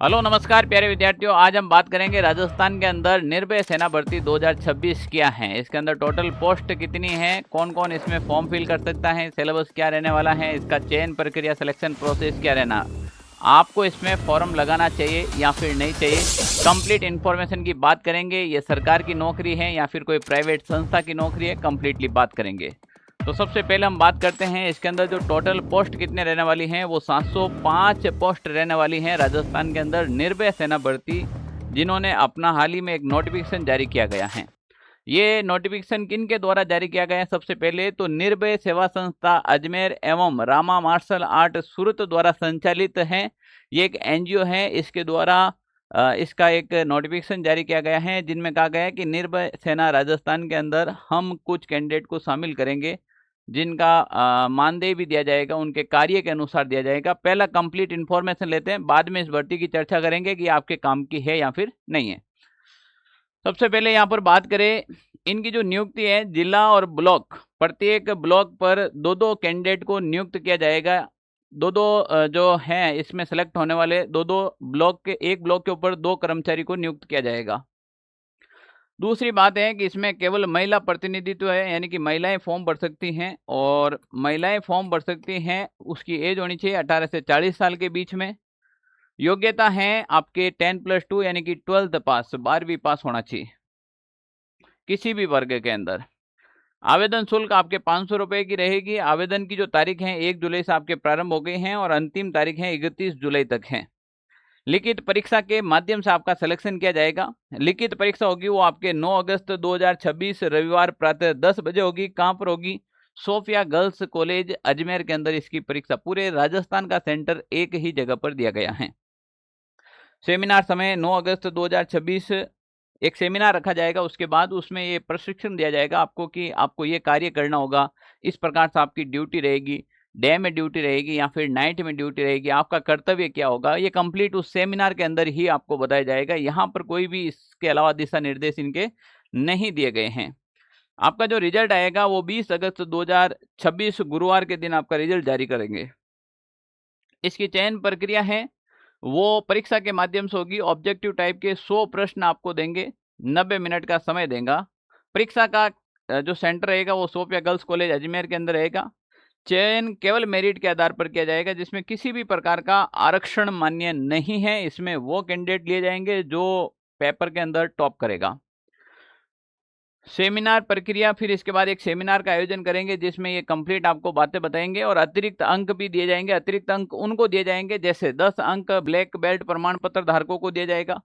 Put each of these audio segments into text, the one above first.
Hello नमस्कार प्यारे विद्यार्थियों। आज हम बात करेंगे राजस्थान के अंदर निर्भय सेना भर्ती 2026 क्या है, इसके अंदर टोटल पोस्ट कितनी है, कौन कौन इसमें फॉर्म फिल कर सकता है, सिलेबस क्या रहने वाला है, इसका चयन प्रक्रिया सिलेक्शन प्रोसेस क्या रहना, आपको इसमें फॉर्म लगाना चाहिए या फिर नहीं चाहिए, कंप्लीट इन्फॉर्मेशन की बात करेंगे। ये सरकार की नौकरी है या फिर कोई प्राइवेट संस्था की नौकरी है, कंप्लीटली बात करेंगे। तो सबसे पहले हम बात करते हैं इसके अंदर जो टोटल पोस्ट कितने रहने वाली हैं, वो 705 पोस्ट रहने वाली हैं राजस्थान के अंदर निर्भय सेना भर्ती, जिन्होंने अपना हाल ही में एक नोटिफिकेशन जारी किया गया है। ये नोटिफिकेशन किन के द्वारा जारी किया गया है? सबसे पहले तो निर्भय सेवा संस्था अजमेर एवं रामा मार्शल आर्ट सूरत द्वारा संचालित है। ये एक एनजीओ है, इसके द्वारा इसका एक नोटिफिकेशन जारी किया गया है, जिनमें कहा गया है कि निर्भय सेना राजस्थान के अंदर हम कुछ कैंडिडेट को शामिल करेंगे, जिनका मानदेय भी दिया जाएगा, उनके कार्य के अनुसार दिया जाएगा। पहला कंप्लीट इन्फॉर्मेशन लेते हैं, बाद में इस भर्ती की चर्चा करेंगे कि आपके काम की है या फिर नहीं है। सबसे पहले यहाँ पर बात करें, इनकी जो नियुक्ति है जिला और ब्लॉक, प्रत्येक ब्लॉक पर दो दो कैंडिडेट को नियुक्त किया जाएगा। दो दो जो हैं इसमें सेलेक्ट होने वाले दो दो ब्लॉक के, एक ब्लॉक के ऊपर 2 कर्मचारी को नियुक्त किया जाएगा। दूसरी बात है कि इसमें केवल महिला प्रतिनिधित्व है, यानी कि महिलाएं फॉर्म भर सकती हैं, और महिलाएं फॉर्म भर सकती हैं, उसकी एज होनी चाहिए 18 से 40 साल के बीच में। योग्यता है आपके 10+2 यानी कि 12th पास, 12वीं पास होना चाहिए किसी भी वर्ग के अंदर। आवेदन शुल्क आपके 500 रुपये की रहेगी। आवेदन की जो तारीख है 1 जुलाई से आपके प्रारंभ हो गए हैं और अंतिम तारीख है 31 जुलाई तक है। लिखित परीक्षा के माध्यम से आपका सिलेक्शन किया जाएगा। लिखित परीक्षा होगी वो आपके 9 अगस्त 2026 रविवार प्रातः 10 बजे होगी। कहाँ पर होगी? सोफिया गर्ल्स कॉलेज अजमेर के अंदर इसकी परीक्षा, पूरे राजस्थान का सेंटर एक ही जगह पर दिया गया है। सेमिनार समय 9 अगस्त 2026 एक सेमिनार रखा जाएगा, उसके बाद उसमें ये प्रशिक्षण दिया जाएगा आपको कि आपको ये कार्य करना होगा, इस प्रकार से आपकी ड्यूटी रहेगी, डे में ड्यूटी रहेगी या फिर नाइट में ड्यूटी रहेगी, आपका कर्तव्य क्या होगा, ये कंप्लीट उस सेमिनार के अंदर ही आपको बताया जाएगा। यहाँ पर कोई भी इसके अलावा दिशा निर्देश इनके नहीं दिए गए हैं। आपका जो रिजल्ट आएगा वो 20 अगस्त 2026 गुरुवार के दिन आपका रिजल्ट जारी करेंगे। इसकी चयन प्रक्रिया है वो परीक्षा के माध्यम से होगी। ऑब्जेक्टिव टाइप के 100 प्रश्न आपको देंगे, 90 मिनट का समय देगा। परीक्षा का जो सेंटर रहेगा वो सोफिया गर्ल्स कॉलेज अजमेर के अंदर रहेगा। चयन केवल मेरिट के आधार पर किया जाएगा, जिसमें किसी भी प्रकार का आरक्षण मान्य नहीं है। इसमें वो कैंडिडेट लिए जाएंगे जो पेपर के अंदर टॉप करेगा। सेमिनार प्रक्रिया, फिर इसके बाद एक सेमिनार का आयोजन करेंगे जिसमें ये कंप्लीट आपको बातें बताएंगे और अतिरिक्त अंक भी दिए जाएंगे। अतिरिक्त अंक उनको दिए जाएंगे, जैसे 10 अंक ब्लैक बेल्ट प्रमाण पत्र धारकों को दिया जाएगा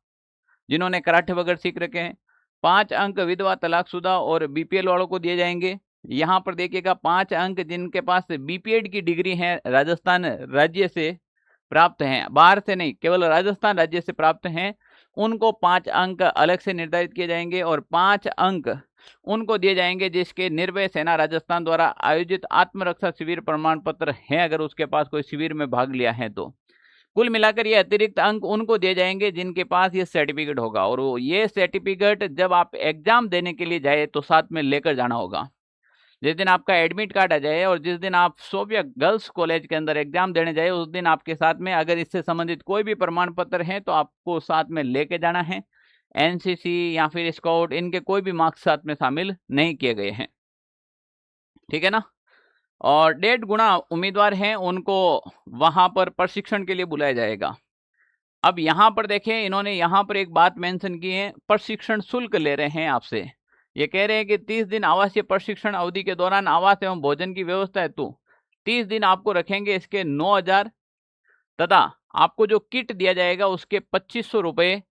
जिन्होंने कराटे वगैरह सीख रखे हैं। 5 अंक विधवा तलाकशुदा और बीपीएल वालों को दिए जाएंगे। यहाँ पर देखिएगा 5 अंक जिनके पास बीपीएड की डिग्री है, राजस्थान राज्य से प्राप्त हैं, बाहर से नहीं, केवल राजस्थान राज्य से प्राप्त हैं, उनको 5 अंक अलग से निर्धारित किए जाएंगे। और 5 अंक उनको दिए जाएंगे जिसके निर्भय सेना राजस्थान द्वारा आयोजित आत्मरक्षा शिविर प्रमाण पत्र है, अगर उसके पास कोई शिविर में भाग लिया है तो। कुल मिलाकर ये अतिरिक्त अंक उनको दिए जाएंगे जिनके पास ये सर्टिफिकेट होगा, और ये सर्टिफिकेट जब आप एग्जाम देने के लिए जाए तो साथ में लेकर जाना होगा। जिस दिन आपका एडमिट कार्ड आ जाए और जिस दिन आप सोफिया गर्ल्स कॉलेज के अंदर एग्जाम देने जाए, उस दिन आपके साथ में अगर इससे संबंधित कोई भी प्रमाण पत्र है तो आपको साथ में लेके जाना है। एनसीसी या फिर स्काउट, इनके कोई भी मार्क्स साथ में शामिल नहीं किए गए हैं, ठीक है ना। और 1.5 गुना उम्मीदवार हैं, उनको वहां पर प्रशिक्षण के लिए बुलाया जाएगा। अब यहाँ पर देखें, इन्होंने यहाँ पर एक बात मेंशन की है, प्रशिक्षण शुल्क ले रहे हैं आपसे। ये कह रहे हैं कि 30 दिन आवासीय प्रशिक्षण अवधि के दौरान आवास एवं भोजन की व्यवस्था हेतु 30 दिन आपको रखेंगे। इसके 9,000 तथा आपको जो किट दिया जाएगा उसके 2500 रुपये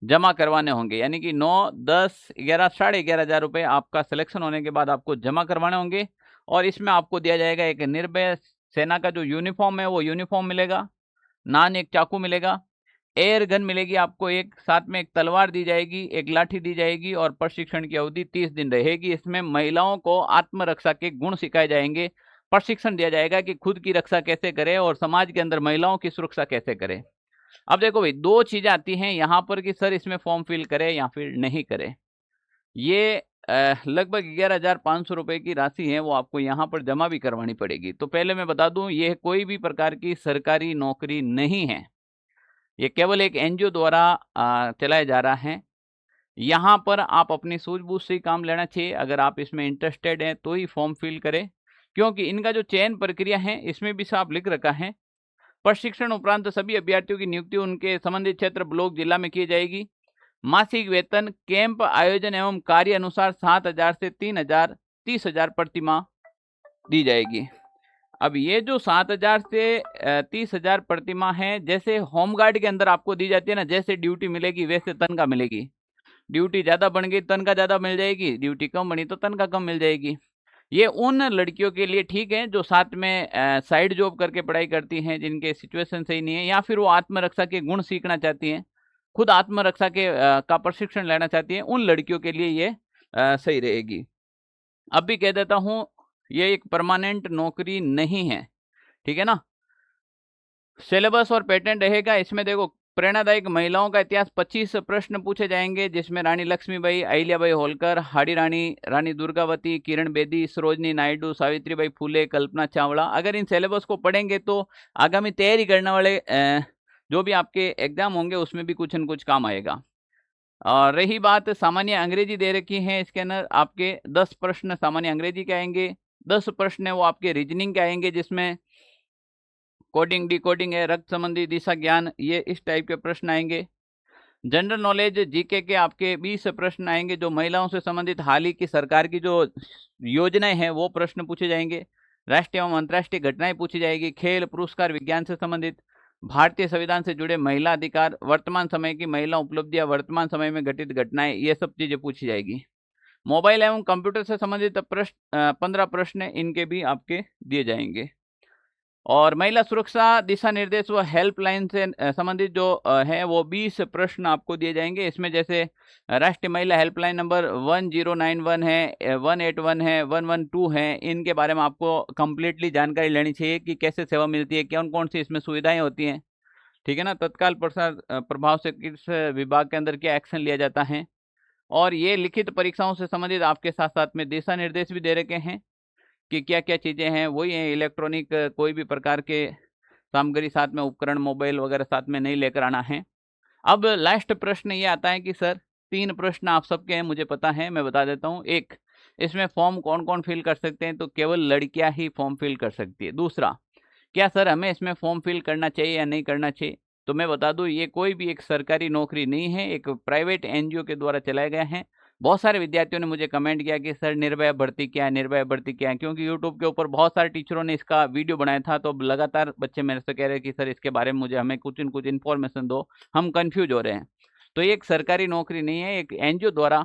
जमा करवाने होंगे, यानी कि 9, 10, 11, 11,500 रुपये आपका सिलेक्शन होने के बाद आपको जमा करवाने होंगे। और इसमें आपको दिया जाएगा एक निर्भय सेना का जो यूनिफॉर्म है वो यूनिफॉर्म मिलेगा, नान एक चाकू मिलेगा, एयर गन मिलेगी आपको, एक साथ में एक तलवार दी जाएगी, एक लाठी दी जाएगी, और प्रशिक्षण की अवधि 30 दिन रहेगी। इसमें महिलाओं को आत्मरक्षा के गुण सिखाए जाएंगे, प्रशिक्षण दिया जाएगा कि खुद की रक्षा कैसे करें और समाज के अंदर महिलाओं की सुरक्षा कैसे करें। अब देखो भाई, 2 चीजें आती हैं यहाँ पर कि सर इसमें फॉर्म फिल करें या फिर नहीं करें। ये लगभग 11,500 रुपये की राशि है, वो आपको यहाँ पर जमा भी करवानी पड़ेगी। तो पहले मैं बता दूं, ये कोई भी प्रकार की सरकारी नौकरी नहीं है, ये केवल एक एनजीओ द्वारा चलाया जा रहा है। यहाँ पर आप अपनी सूझबूझ से ही काम लेना चाहिए। अगर आप इसमें इंटरेस्टेड हैं तो ही फॉर्म फिल करें, क्योंकि इनका जो चयन प्रक्रिया है इसमें भी साफ लिख रखा है, प्रशिक्षण उपरांत सभी अभ्यर्थियों की नियुक्ति उनके संबंधित क्षेत्र, ब्लॉक, जिला में की जाएगी। मासिक वेतन कैंप आयोजन एवं कार्य अनुसार 7,000 से 30,000 प्रति माह दी जाएगी। अब ये जो 7,000 से 30,000 प्रति माह है, जैसे होमगार्ड के अंदर आपको दी जाती है ना, जैसे ड्यूटी मिलेगी वैसे तनख्वाह मिलेगी। ड्यूटी ज़्यादा बन गई तनख्वाह ज़्यादा मिल जाएगी, ड्यूटी कम बनी तो तनख्वाह कम मिल जाएगी। ये उन लड़कियों के लिए ठीक है जो साथ में साइड जॉब करके पढ़ाई करती हैं, जिनके सिचुएशन सही नहीं है, या फिर वो आत्मरक्षा के गुण सीखना चाहती हैं, खुद आत्मरक्षा के का प्रशिक्षण लेना चाहती हैं, उन लड़कियों के लिए ये सही रहेगी। अब भी कह देता हूँ, ये एक परमानेंट नौकरी नहीं है, ठीक है ना। सिलेबस और पैटर्न रहेगा इसमें। देखो, प्रेरणादायक महिलाओं का इतिहास 25 प्रश्न पूछे जाएंगे, जिसमें रानी लक्ष्मीबाई, अहिल्याबाई होलकर, हाड़ी रानी, रानी दुर्गावती, किरण बेदी, सरोजनी नायडू, सावित्रीबाई फुले, कल्पना चावला। अगर इन सिलेबस को पढ़ेंगे तो आगामी तैयारी करने वाले जो भी आपके एग्जाम होंगे उसमें भी कुछ न कुछ काम आएगा। और रही बात सामान्य अंग्रेजी दे रखी है, इसके अंदर आपके 10 प्रश्न सामान्य अंग्रेजी के आएंगे, 10 प्रश्न है वो आपके रीजनिंग के आएंगे, जिसमें कोडिंग, डिकोडिंग है, रक्त संबंधी, दिशा ज्ञान, ये इस टाइप के प्रश्न आएंगे। जनरल नॉलेज जीके के आपके 20 प्रश्न आएंगे, जो महिलाओं से संबंधित हाल ही की सरकार की जो योजनाएं हैं वो प्रश्न पूछे जाएंगे। राष्ट्रीय एवं अंतर्राष्ट्रीय घटनाएं पूछी जाएगी। खेल, पुरस्कार, विज्ञान से संबंधित, भारतीय संविधान से जुड़े महिला अधिकार, वर्तमान समय की महिला उपलब्धियां, वर्तमान समय में घटित घटनाएं, ये सब चीजें पूछी जाएगी। मोबाइल एवं कंप्यूटर से संबंधित प्रश्न 15 प्रश्न इनके भी आपके दिए जाएंगे। और महिला सुरक्षा दिशा निर्देश व हेल्पलाइन से संबंधित जो है वो 20 प्रश्न आपको दिए जाएंगे। इसमें जैसे राष्ट्रीय महिला हेल्पलाइन नंबर 1091 है, 181 है, 112 है, इनके बारे में आपको कंप्लीटली जानकारी लेनी चाहिए कि कैसे सेवा मिलती है, कौन कौन सी इसमें सुविधाएं होती हैं, ठीक है ना। तत्काल प्रभाव से किस विभाग के अंदर क्या एक्शन लिया जाता है। और ये लिखित परीक्षाओं से संबंधित आपके साथ साथ में दिशा निर्देश भी दे रखे हैं कि क्या क्या चीज़ें हैं। वही है, इलेक्ट्रॉनिक कोई भी प्रकार के सामग्री साथ में, उपकरण, मोबाइल वगैरह साथ में नहीं लेकर आना है। अब लास्ट प्रश्न ये आता है कि सर 3 प्रश्न आप सबके हैं, मुझे पता है, मैं बता देता हूँ। एक, इसमें फॉर्म कौन कौन फिल कर सकते हैं, तो केवल लड़कियां ही फॉर्म फिल कर सकती है। दूसरा, क्या सर हमें इसमें फॉर्म फिल करना चाहिए या नहीं करना चाहिए, तो मैं बता दूं ये कोई भी एक सरकारी नौकरी नहीं है, एक प्राइवेट एनजीओ के द्वारा चलाया गया है। बहुत सारे विद्यार्थियों ने मुझे कमेंट किया कि सर निर्भया भर्ती क्या है, निर्भया भर्ती क्या है, क्योंकि यूट्यूब के ऊपर बहुत सारे टीचरों ने इसका वीडियो बनाया था, तो लगातार बच्चे मेरे से कह रहे हैं कि सर इसके बारे में हमें कुछ न कुछ इन्फॉर्मेशन दो, हम कन्फ्यूज हो रहे हैं। तो ये एक सरकारी नौकरी नहीं है, एक एनजीओ द्वारा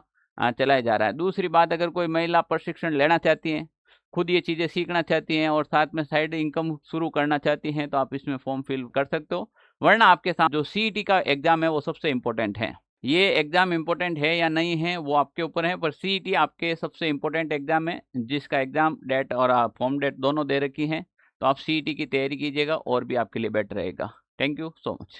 चलाया जा रहा है। दूसरी बात, अगर कोई महिला प्रशिक्षण लेना चाहती हैं, खुद ये चीज़ें सीखना चाहती हैं और साथ में साइड इनकम शुरू करना चाहती हैं, तो आप इसमें फॉर्म फिल कर सकते हो। वरना आपके साथ जो सीईटी का एग्जाम है वो सबसे इम्पोर्टेंट है। ये एग्जाम इम्पोर्टेंट है या नहीं है वो आपके ऊपर है, पर सीईटी आपके सबसे इम्पोर्टेंट एग्जाम है, जिसका एग्जाम डेट और फॉर्म डेट दोनों दे रखी हैं। तो आप सीईटी की तैयारी कीजिएगा और भी आपके लिए बेटर रहेगा। Thank you so much.